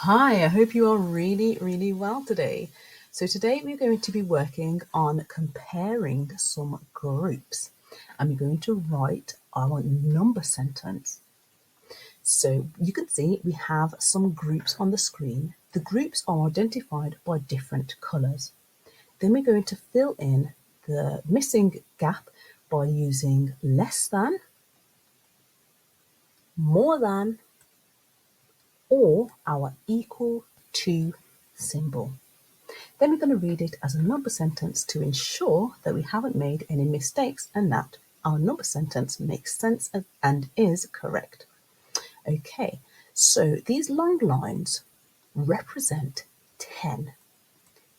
Hi, I hope you are really well today. So today we're going to be working on comparing some groups and we're going to write our number sentence. So you can see we have some groups on the screen. The groups are identified by different colours. Then we're going to fill in the missing gap by using less than, more than, or our equal to symbol. Then we're going to read it as a number sentence to ensure that we haven't made any mistakes and that our number sentence makes sense and is correct. Okay, so these long lines represent 10.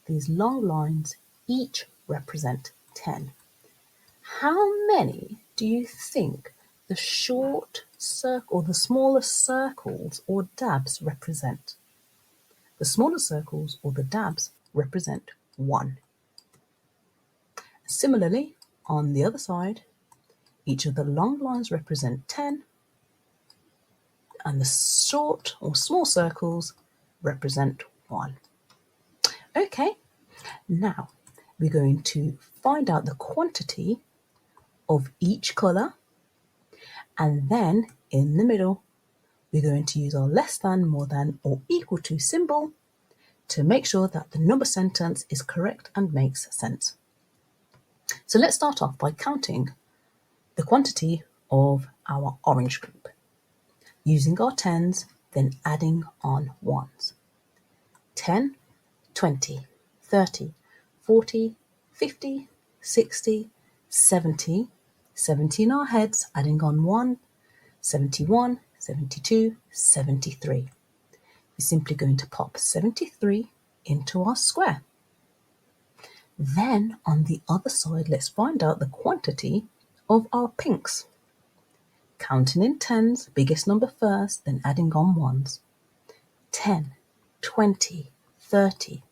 These long lines each represent 10. How many do you think the short circle or the smaller circles or dabs represent? The smaller circles or the dabs represent 1. Similarly, on the other side, each of the long lines represent 10 and the short or small circles represent 1. Okay, now we're going to find out the quantity of each colour, and then in the middle we're going to use our less than, more than or equal to symbol to make sure that the number sentence is correct and makes sense. So let's start off by counting the quantity of our orange group, using our tens, then adding on ones. 10, 20, 30, 40, 50, 60, 70, 70 in our heads, adding on 1, 71, 72, 73. We're simply going to pop 73 into our square. Then on the other side, let's find out the quantity of our pinks. Counting in tens, biggest number first, then adding on ones. 10, 20, 30,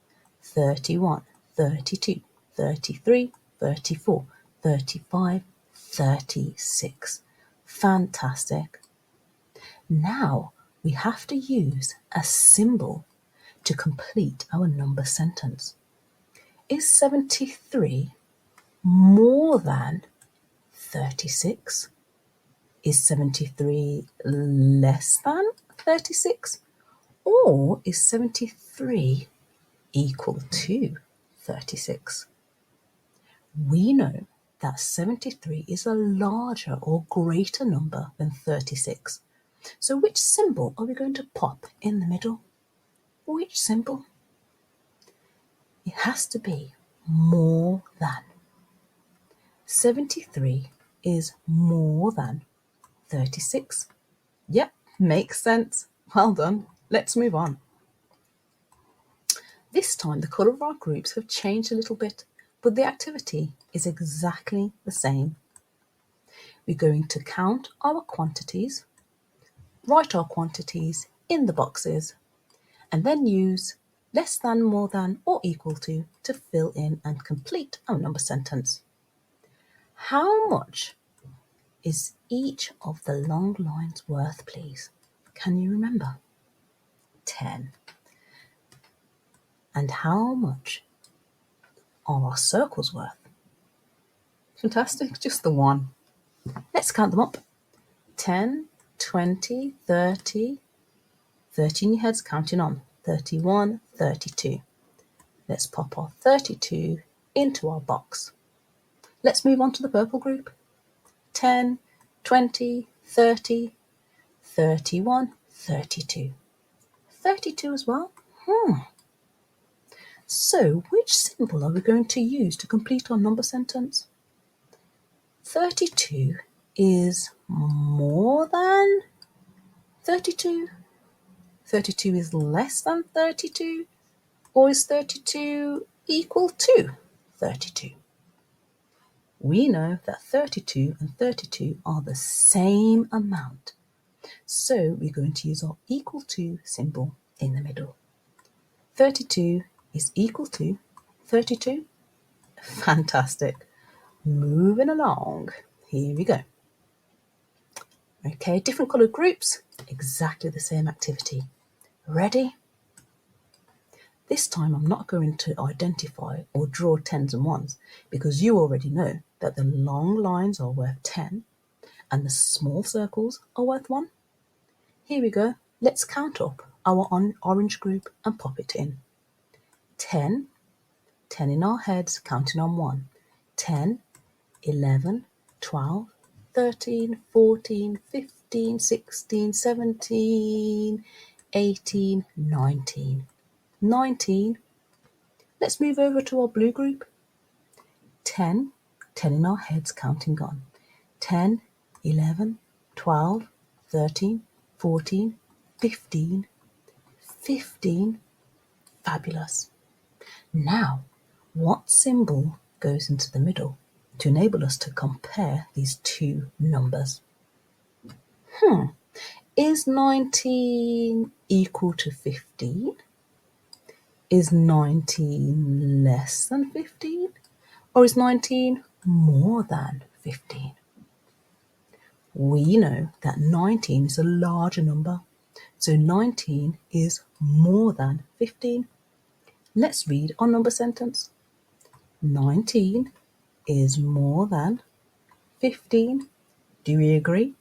31, 32, 33, 34, 35, 36. Fantastic. Now we have to use a symbol to complete our number sentence. Is 73 more than 36? Is 73 less than 36? Or is 73 equal to 36? We know that 73 is a larger or greater number than 36. So which symbol are we going to pop in the middle? Which symbol? It has to be more than. 73 is more than 36. Yep, makes sense. Well done. Let's move on. This time the colour of our groups have changed a little bit, but the activity is exactly the same. We're going to count our quantities, write our quantities in the boxes, and then use less than, more than, or equal to fill in and complete our number sentence. How much is each of the long lines worth, please? Can you remember? 10. And how much are our circles worth? Fantastic, just the 1. Let's count them up. 10, 20, 30, 30 in your heads, counting on. 31, 32. Let's pop our 32 into our box. Let's move on to the purple group. 10, 20, 30, 31, 32. 32 as well. So which symbol are we going to use to complete our number sentence? 32 is more than 32. 32 is less than 32. Or is 32 equal to 32? We know that 32 and 32 are the same amount. So we're going to use our equal to symbol in the middle. 32 is equal to 32. Fantastic. Moving along. Here we go. Okay, different coloured groups, exactly the same activity. Ready? This time I'm not going to identify or draw tens and ones because you already know that the long lines are worth 10 and the small circles are worth 1. Here we go. Let's count up our orange group and pop it in. 10, 10 in our heads, counting on 1. 10, 11, 12, 13, 14, 15, 16, 17, 18, 19. 19. Let's move over to our blue group. 10, 10 in our heads, counting on. 10, 11, 12, 13, 14, 15, 15. Fabulous. Now, what symbol goes into the middle to enable us to compare these two numbers? Is 19 equal to 15? Is 19 less than 15? Or is 19 more than 15? We know that 19 is a larger number, so 19 is more than 15. Let's read our number sentence. 19 is more than 15. Do we agree?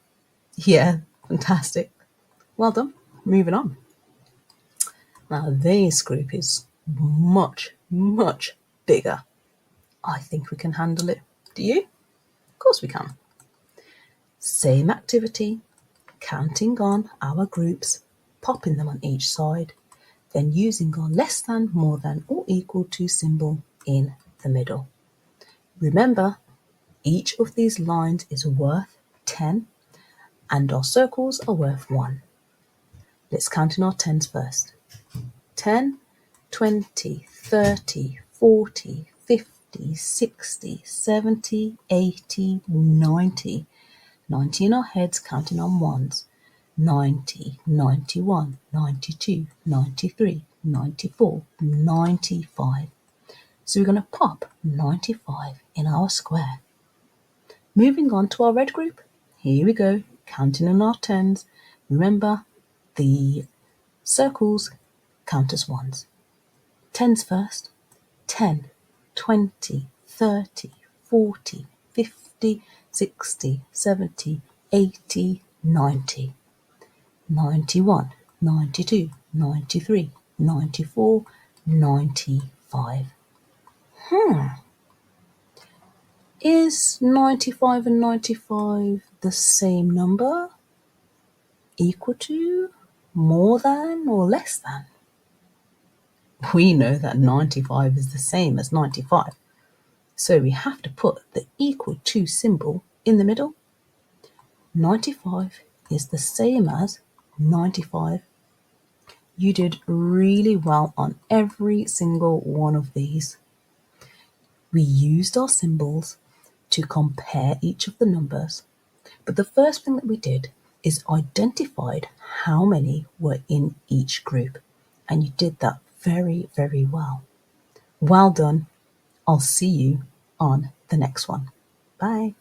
Yeah, fantastic. Well done. Moving on. Now this group is much, much bigger. I think we can handle it. Do you? Of course we can. Same activity, counting on our groups, popping them on each side, then using our less than, more than, or equal to symbol in the middle. Remember, each of these lines is worth 10 and our circles are worth 1. Let's count in our tens first. 10, 20, 30, 40, 50, 60, 70, 80, 90. 90 in our heads, counting on ones. 90, 91, 92, 93, 94, 95. So we're going to pop 95 in our square. Moving on to our red group. Here we go, counting on our tens. Remember, the circles count as ones. Tens first. 10, 20, 30, 40, 50, 60, 70, 80, 90. 91, 92, 93, 94, 95. Is 95 and 95 the same number? Equal to, more than, or less than? We know that 95 is the same as 95. So we have to put the equal to symbol in the middle. 95 is the same as 95. You did really well on every single one of these. We used our symbols to compare each of the numbers, but the first thing that we did is identified how many were in each group, and you did that very, very well. Well done. I'll see you on the next one. Bye.